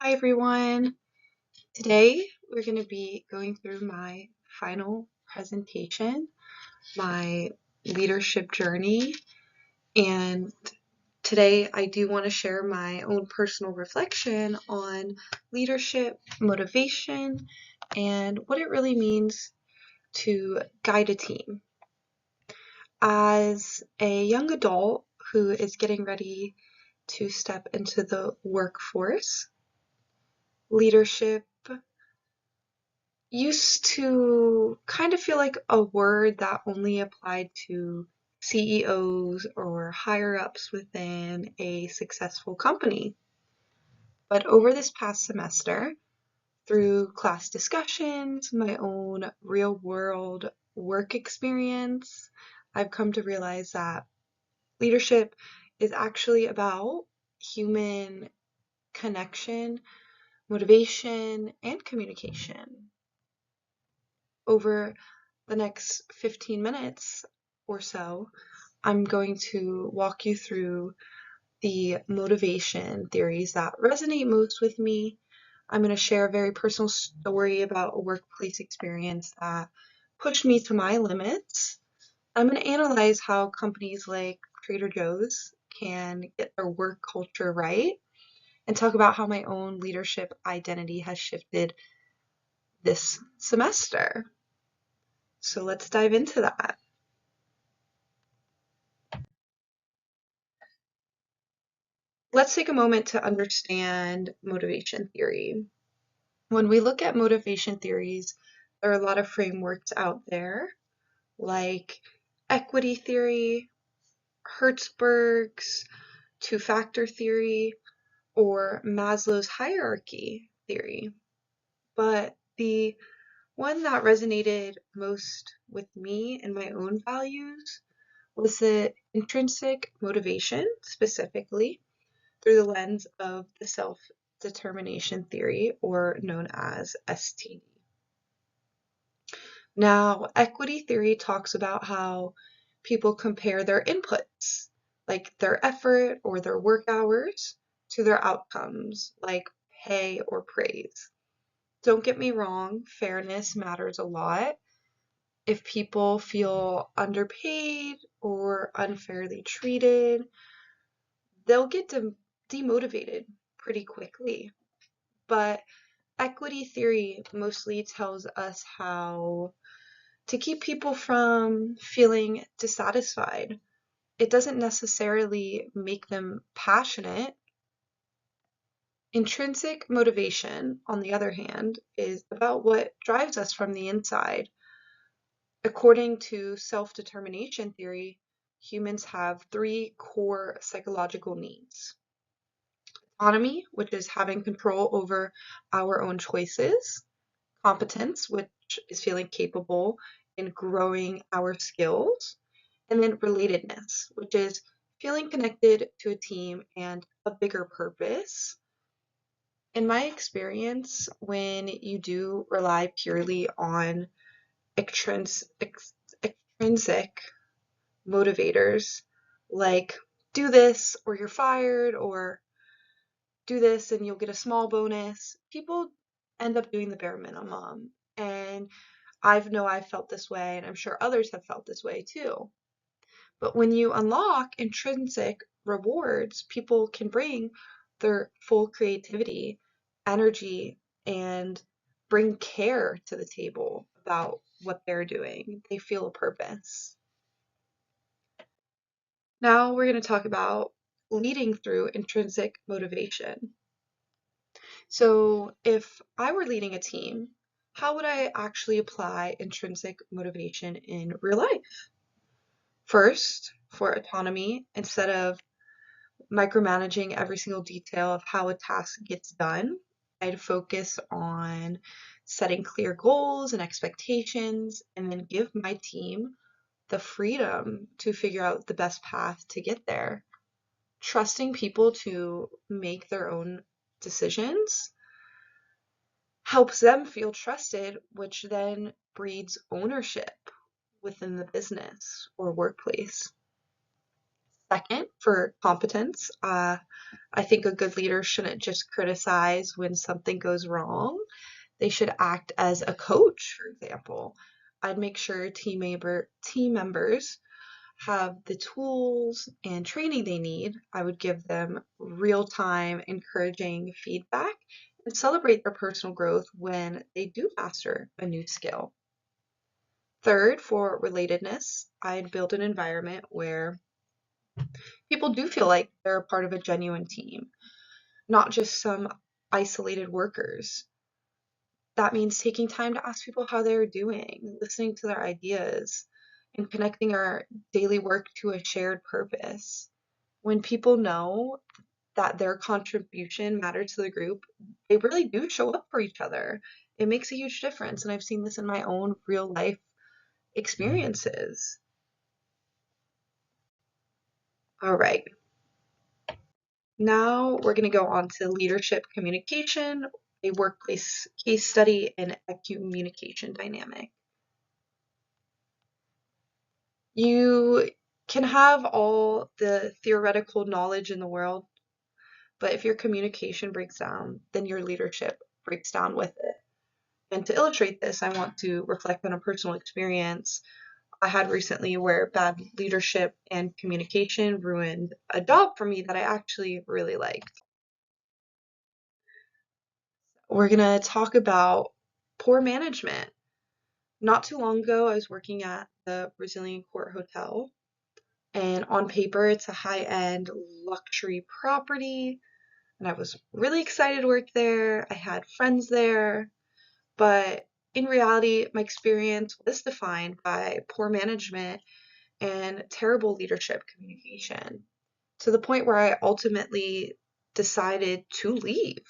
Hi everyone. Today we're going to be going through my final presentation, my leadership journey, and today I do want to share my own personal reflection on leadership, motivation, and what it really means to guide a team. As a young adult who is getting ready to step into the workforce, leadership used to kind of feel like a word that only applied to CEOs or higher ups within a successful company. But over this past semester, through class discussions, my own real world work experience, I've come to realize that leadership is actually about human connection, motivation, and communication. Over the next 15 minutes or so, I'm going to walk you through the motivation theories that resonate most with me. I'm going to share a very personal story about a workplace experience that pushed me to my limits. I'm going to analyze how companies like Trader Joe's can get their work culture right and talk about how my own leadership identity has shifted this semester. So let's dive into that. Let's take a moment to understand motivation theory. When we look at motivation theories, there are a lot of frameworks out there, like equity theory, Hertzberg's two-factor theory, or Maslow's hierarchy theory. But the one that resonated most with me and my own values was the intrinsic motivation, specifically through the lens of the self-determination theory, or known as STD. Now, equity theory talks about how people compare their inputs, like their effort or their work hours, to their outcomes, like pay or praise. Don't get me wrong, fairness matters a lot. If people feel underpaid or unfairly treated, they'll get demotivated pretty quickly. But equity theory mostly tells us how to keep people from feeling dissatisfied. It doesn't necessarily make them passionate. Intrinsic motivation, on the other hand, is about what drives us from the inside. According to self-determination theory, humans have three core psychological needs: autonomy, which is having control over our own choices; competence, which is feeling capable in growing our skills; and then relatedness, which is feeling connected to a team and a bigger purpose. In my experience, when you do rely purely on extrinsic motivators, like do this or you're fired, or do this and you'll get a small bonus, people end up doing the bare minimum. And I've felt this way, and I'm sure others have felt this way too. But when you unlock intrinsic rewards, people can bring their full creativity, energy, and bring care to the table about what they're doing. They feel a purpose. Now we're going to talk about leading through intrinsic motivation. So, if I were leading a team, how would I actually apply intrinsic motivation in real life? First, for autonomy, instead of micromanaging every single detail of how a task gets done, I'd focus on setting clear goals and expectations, and then give my team the freedom to figure out the best path to get there. Trusting people to make their own decisions helps them feel trusted, which then breeds ownership within the business or workplace. Second, for competence, I think a good leader shouldn't just criticize when something goes wrong. They should act as a coach, for example. I'd make sure team members have the tools and training they need. I would give them real-time encouraging feedback and celebrate their personal growth when they do master a new skill. Third, for relatedness, I'd build an environment where people do feel like they're a part of a genuine team, not just some isolated workers. That means taking time to ask people how they're doing, listening to their ideas, and connecting our daily work to a shared purpose. When people know that their contribution matters to the group, they really do show up for each other. It makes a huge difference, and I've seen this in my own real life experiences. All right, now we're going to go on to leadership communication, a workplace case study, and a communication dynamic. You can have all the theoretical knowledge in the world, but if your communication breaks down, then your leadership breaks down with it. And to illustrate this, I want to reflect on a personal experience I had recently where bad leadership and communication ruined a job for me that I actually really liked. We're going to talk about poor management. Not too long ago, I was working at the Brazilian Court Hotel, and on paper, it's a high-end luxury property, and I was really excited to work there. I had friends there, but in reality, my experience was defined by poor management and terrible leadership communication to the point where I ultimately decided to leave.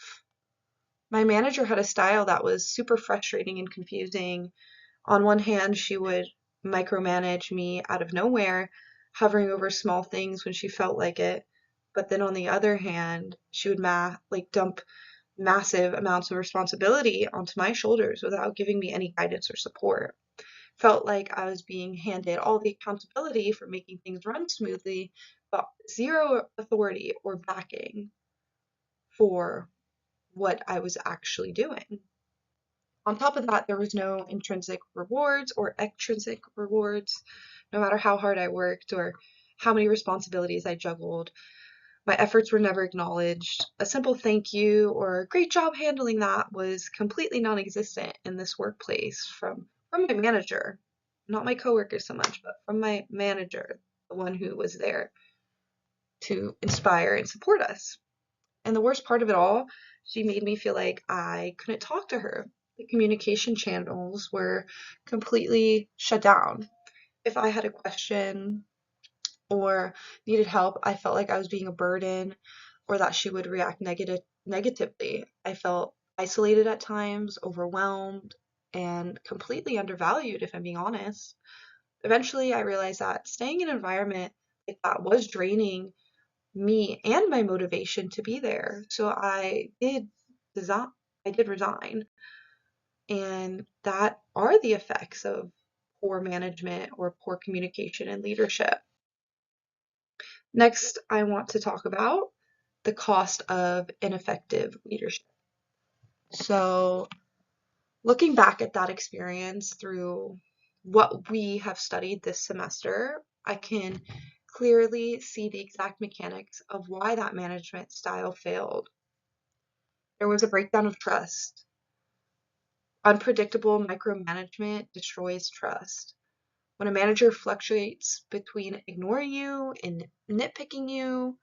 My manager had a style that was super frustrating and confusing. On one hand, she would micromanage me out of nowhere, hovering over small things when she felt like it. But then on the other hand, she would dump massive amounts of responsibility onto my shoulders without giving me any guidance or support. Felt like I was being handed all the accountability for making things run smoothly, but zero authority or backing for what I was actually doing. On top of that, there was no intrinsic rewards or extrinsic rewards. No matter how hard I worked or how many responsibilities I juggled, my efforts were never acknowledged. A simple thank you or great job handling that was completely non-existent in this workplace from my manager, not my coworkers so much, but from my manager, the one who was there to inspire and support us. And the worst part of it all, she made me feel like I couldn't talk to her. The communication channels were completely shut down. If I had a question or needed help, I felt like I was being a burden or that she would react negatively. I felt isolated at times, overwhelmed, and completely undervalued, if I'm being honest. Eventually, I realized that staying in an environment like that was draining me and my motivation to be there. So design, I did resign. And that are the effects of poor management or poor communication and leadership. Next, I want to talk about the cost of ineffective leadership. So, looking back at that experience through what we have studied this semester, I can clearly see the exact mechanics of why that management style failed. There was a breakdown of trust. Unpredictable micromanagement destroys trust. When a manager fluctuates between ignoring you and nitpicking you,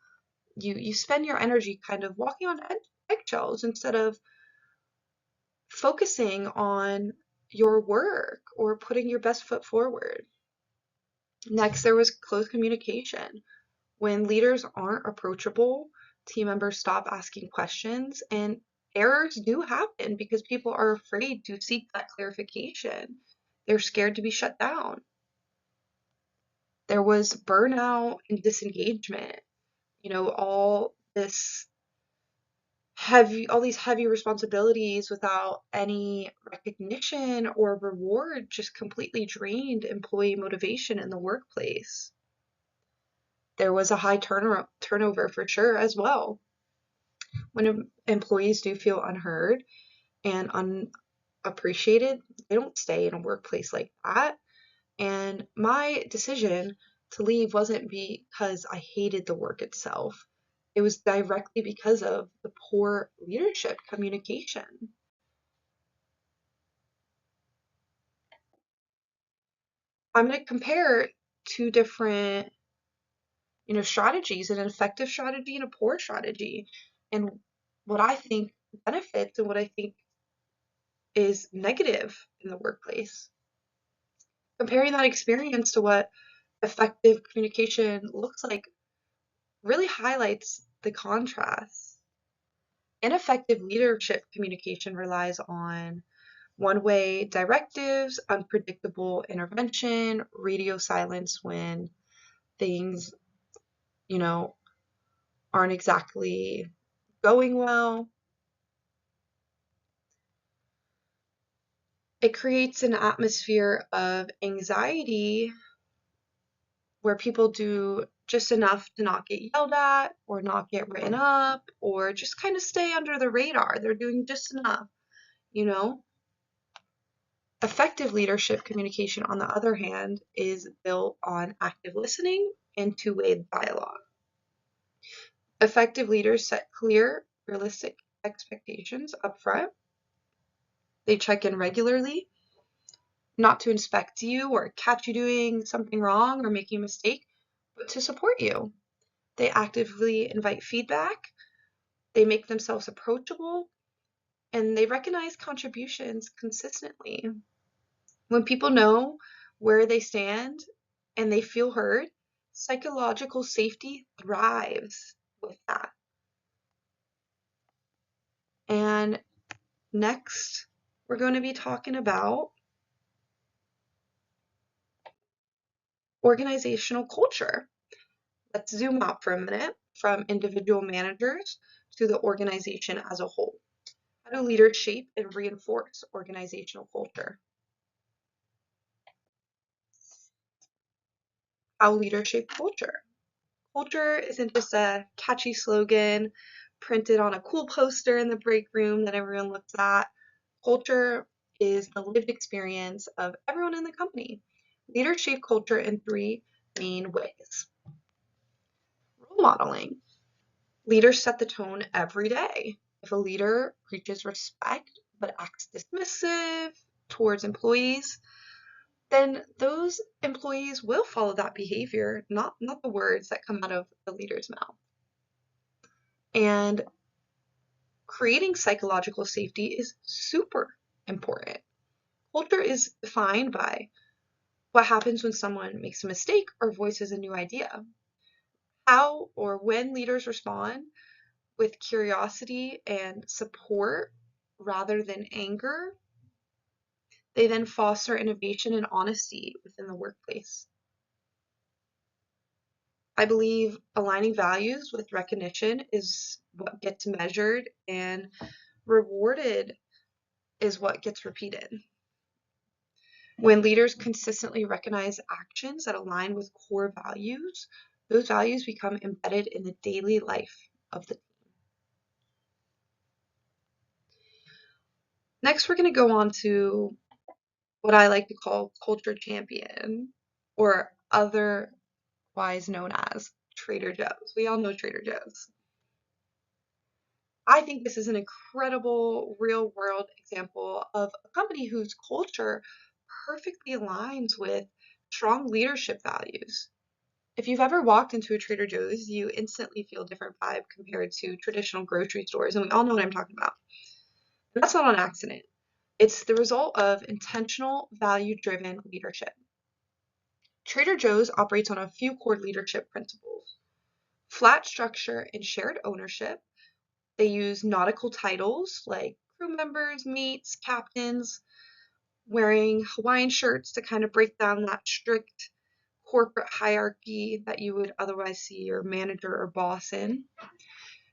you spend your energy kind of walking on eggshells instead of focusing on your work or putting your best foot forward. Next, there was closed communication. When leaders aren't approachable, team members stop asking questions, and errors do happen because people are afraid to seek that clarification. They're scared to be shut down. There was burnout and disengagement. All these heavy responsibilities without any recognition or reward just completely drained employee motivation in the workplace. There was a high turnover for sure as well. When employees do feel unheard and unappreciated, they don't stay in a workplace like that. And my decision to leave wasn't because I hated the work itself. It was directly because of the poor leadership communication. I'm going to compare two different, strategies, an effective strategy and a poor strategy, and what I think benefits and what I think is negative in the workplace. Comparing that experience to what effective communication looks like really highlights the contrast. Ineffective leadership communication relies on one-way directives, unpredictable intervention, radio silence when things, you know, aren't exactly going well. It creates an atmosphere of anxiety where people do just enough to not get yelled at or not get written up or just kind of stay under the radar. They're doing just enough, you know? Effective leadership communication, on the other hand, is built on active listening and two-way dialogue. Effective leaders set clear, realistic expectations up front. They check in regularly, not to inspect you or catch you doing something wrong or making a mistake, but to support you. They actively invite feedback, they make themselves approachable, and they recognize contributions consistently. When people know where they stand and they feel heard, psychological safety thrives with that. And next, we're going to be talking about organizational culture. Let's zoom out for a minute from individual managers to the organization as a whole. How do leaders shape and reinforce organizational culture? How leaders shape culture. Culture isn't just a catchy slogan printed on a cool poster in the break room that everyone looks at. Culture is the lived experience of everyone in the company. Leaders shape culture in three main ways. Role modeling. Leaders set the tone every day. If a leader preaches respect but acts dismissive towards employees, then those employees will follow that behavior, not the words that come out of the leader's mouth. And creating psychological safety is super important. Culture is defined by what happens when someone makes a mistake or voices a new idea. How or when leaders respond with curiosity and support rather than anger, they then foster innovation and honesty within the workplace. I believe aligning values with recognition is what gets measured, and rewarded is what gets repeated. When leaders consistently recognize actions that align with core values, those values become embedded in the daily life of the team. Next, we're going to go on to what I like to call culture champion, or otherwise known as Trader Joe's. We all know Trader Joe's. I think this is an incredible real world example of a company whose culture perfectly aligns with strong leadership values. If you've ever walked into a Trader Joe's, you instantly feel a different vibe compared to traditional grocery stores, and we all know what I'm talking about. And that's not an accident. It's the result of intentional, value-driven leadership. Trader Joe's operates on a few core leadership principles: flat structure and shared ownership. They use nautical titles like crew members, mates, captains, wearing Hawaiian shirts to kind of break down that strict corporate hierarchy that you would otherwise see your manager or boss in.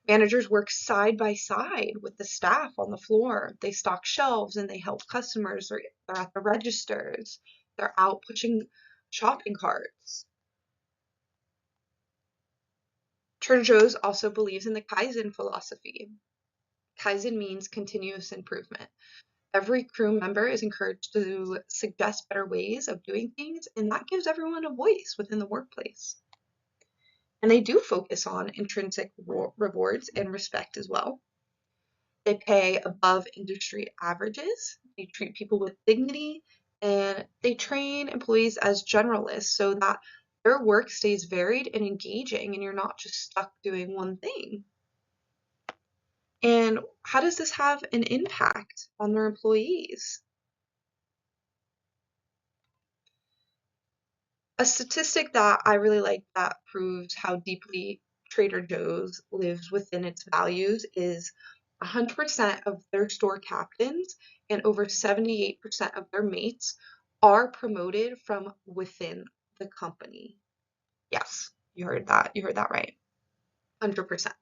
Managers work side by side with the staff on the floor. They stock shelves and they help customers. They're at the registers. They're out pushing shopping carts. Trader Joe's also believes in the Kaizen philosophy. Kaizen means continuous improvement. Every crew member is encouraged to suggest better ways of doing things, and that gives everyone a voice within the workplace. And they do focus on intrinsic rewards and respect as well. They pay above industry averages, they treat people with dignity, and they train employees as generalists so that their work stays varied and engaging and you're not just stuck doing one thing. And how does this have an impact on their employees? A statistic that I really like that proves how deeply Trader Joe's lives within its values is 100% of their store captains and over 78% of their mates are promoted from within the company. Yes, you heard that. You heard that right. 100%.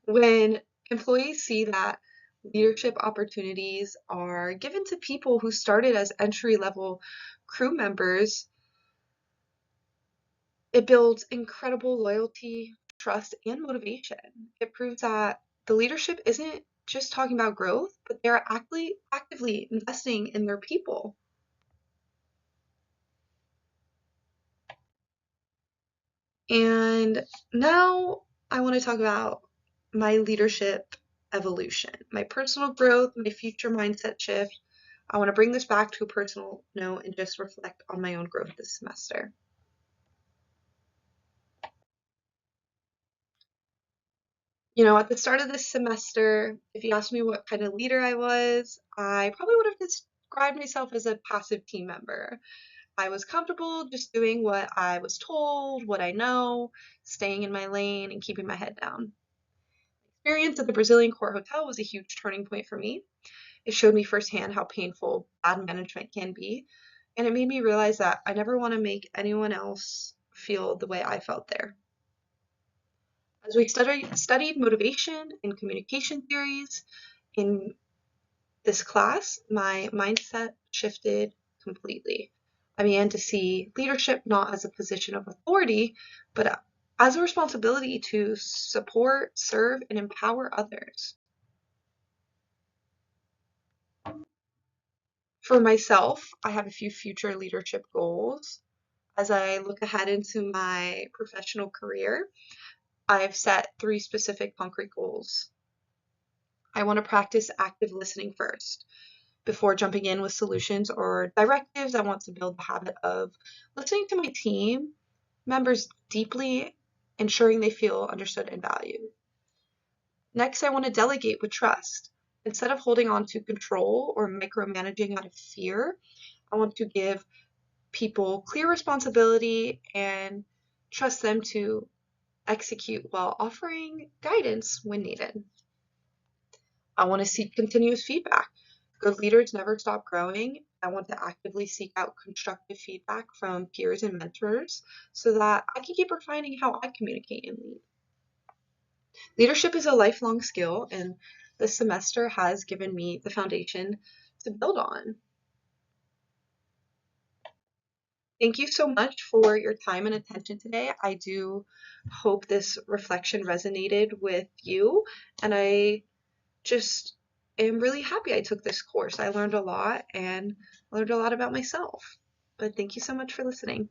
When employees see that leadership opportunities are given to people who started as entry-level crew members, it builds incredible loyalty, trust, and motivation. It proves that the leadership isn't just talking about growth, but they're actively investing in their people. And now I want to talk about my leadership evolution, my personal growth, my future mindset shift. I want to bring this back to a personal note and just reflect on my own growth this semester. At the start of this semester, if you asked me what kind of leader I was, I probably would have described myself as a passive team member. I was comfortable just doing what I was told, what I know, staying in my lane and keeping my head down. Experience at the Brazilian Court Hotel was a huge turning point for me. It showed me firsthand how painful bad management can be, and it made me realize that I never want to make anyone else feel the way I felt there. As we studied motivation and communication theories in this class, my mindset shifted completely. I began to see leadership not as a position of authority, but as a responsibility to support, serve, and empower others. For myself, I have a few future leadership goals. As I look ahead into my professional career, I've set 3 specific concrete goals. I want to practice active listening first. Before jumping in with solutions or directives, I want to build the habit of listening to my team members deeply, ensuring they feel understood and valued. Next, I want to delegate with trust. Instead of holding on to control or micromanaging out of fear, I want to give people clear responsibility and trust them to execute while offering guidance when needed. I want to seek continuous feedback. Good leaders never stop growing. I want to actively seek out constructive feedback from peers and mentors so that I can keep refining how I communicate and lead. Leadership is a lifelong skill, and this semester has given me the foundation to build on. Thank you so much for your time and attention today. I do hope this reflection resonated with you, and I just am really happy I took this course. I learned a lot and learned a lot about myself. But thank you so much for listening.